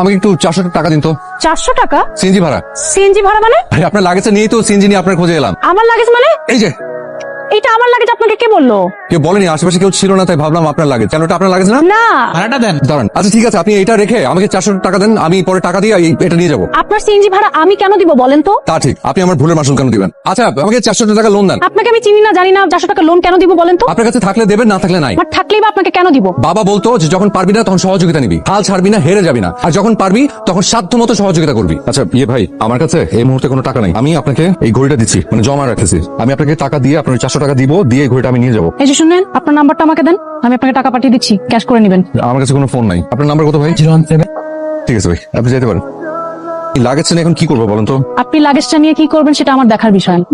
আমাকে একটু 400 টাকা দিন তো। 400 টাকা? সিএনজি ভাড়া। সিএনজি ভাড়া মানে? আরে আপনার লাগেজে নিয়ে তো সিএনজি নিয়ে আপনার খোঁজে এলাম। আমার লাগেজ মানে? এই যে এটা আমার লাগেজ আপনাকে কে বললো? কেউ বলেনি, আশেপাশে কেউ ছিল না, তাই ভাবলাম আপনার লাগেজ। কেন, এটা আপনার লাগেজ না? না, ভাড়াটা দেন। দাঁড়ান, আচ্ছা ঠিক আছে, আপনি এটা রেখে আমাকে 400 টাকা দেন, আমি পরে টাকা দিয়ে এটা নিয়ে যাবো। আপনার সিএনজি ভাড়া আমি কেন দিব বলেন তো? তা ঠিক, আপনি আমার ভুলের মাসুল কেন দিবেন? আচ্ছা আমাকে 400 টাকা লোন দেন। আপনাকে আমি চিনি না, জানি না, 400 টাকা লোন কেন দিব বলেন তো? আপনার কাছে থাকলে দেবেন, না থাকলে নাই। আমার থাকলেই বা আপনাকে কেন দিব? বাবা বলতো যে যখন পারবি না তখন সহযোগিতা নিবি, হাল ছাড়বি না, হেরে যাবি না, আর যখন পারবি তখন সাধ্য মতো সহযোগিতা করবি। আচ্ছা ভাই, আমার কাছে এই মুহূর্তে কোনো টাকা নাই, আমি আপনাকে এই ঘড়িটা দিচ্ছি, মানে জমা রাখতেছি। আমি আপনাকে টাকা দিয়ে আপনার 400 টাকা দিব, দিয়ে এই ঘড়িটা আমি নিয়ে যাবো। এই যে শুনেন, আপনার নাম্বারটা আমাকে দেন, আমি আপনাকে টাকা পাঠিয়ে দিচ্ছি, ক্যাশ করে নেবেন। আমার কাছে কোনো ফোন নাই। আপনার নাম্বার কত ভাই? 017। ঠিক আছে ভাই, আপনি যেতে পারেন। লাগেজটা নিয়ে এখন কি করবো বলেন তো? আপনি লাগেজটা নিয়ে কি করবেন সেটা আমার দেখার বিষয় না।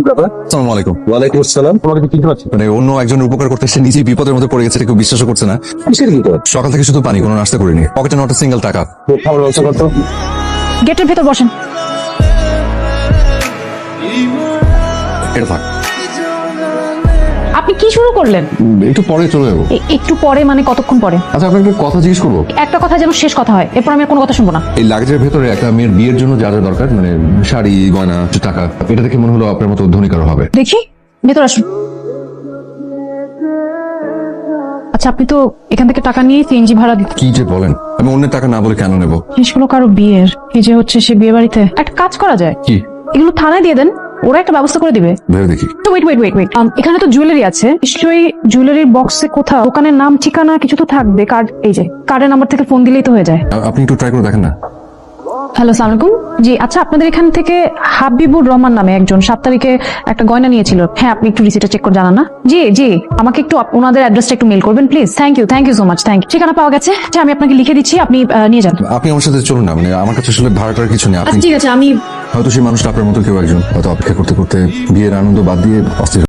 আসসালামু আলাইকুম। ওয়ালাইকুম আসসালাম। তোমাকে চিনতে পারছি। মানে অন্য একজনের উপকার করতে সে নিজেই বিপদের মধ্যে পড়ে গেছে, এটা কেউ বিশ্বাসও করছে না। কিসের কি কর? সকাল থেকে শুধু পানি, কোনো নাস্তা করিনি, পকেটে নট সিঙ্গেল টাকা। খাবার ব্যবস্থা করতো। গেটের ভেতর বসেন। এটা থাক, আপনি কি শুরু করলেন? একটু পরে চলে যাবো। একটু পরে মানে কতক্ষণ পরে? আচ্ছা আপনাকে একটা কথা জিজ্ঞেস করবো? একটা কথা যেন শেষ কথা হয়, এরপর আমি আর কোনো কথা শুনবো না। এই লাগেজের ভেতরে একটা মেয়ের বিয়ের জন্য যা যা দরকার, মানে শাড়ি, গয়না, টাকা, এটা দেখে মনে হলো আপনার মতো ধনী কারো হবে। দেখি, ভেতর আসুন। আচ্ছা, আপনি তো এখান থেকে টাকা নিয়ে সিএনজি ভাড়া দিতে। কি যে বলেন, আমি অন্যের টাকা না বলে কেন নেবো? জিনিসগুলো কারো বিয়ের, এই যে হচ্ছে সে বিয়ে বাড়িতে। একটা কাজ করা যায়, কি? এগুলো থানায় দিয়ে দেন, ওরা একটা ব্যবস্থা করে দিবে। ভেবে দেখি। তো ওয়েট ওয়েট ওয়েট ওয়েট, এখানে তো জুয়েলারি আছে, নিশ্চয়ই জুয়েলারির বক্সে কোথাও দোকানের নাম ঠিকানা কিছু তো থাকবে। কার্ড, এই যে কার্ডের নাম্বার থেকে ফোন দিলেই তো হয়ে যায়। আপনি একটু ট্রাই করে দেখেন না। হ্যালো, সালাম আলাইকুম। জি আচ্ছা, আপনাদের এখান থেকে হাবিবুর রহমান নামে একজন 7 তারিখে একটা গয়না নিয়েছিল। হ্যাঁ, আপনি একটু রিসিটটা চেক করে জানান না। জি জি, আমাকে একটু ওনাদের অ্যাড্রেসটা একটু মেল করবেন please. Thank you so much, thank you. ঠিকানা পাওয়া গেছে, আচ্ছা আমি আপনাকে লিখে দিচ্ছি, আপনি নিয়ে যান। আপনি আমার সাথে চলুন না, মানে আমার কাছে আসলে ভাড়াটার কিছু নেই। আপনি আচ্ছা ঠিক আছে, আমি হয়তো সেই মানুষটা আপনার মতো কেউ একজন, হয়তো অপেক্ষা করতে করতে বিয়ের আনন্দ বাদ দিয়ে অস্থির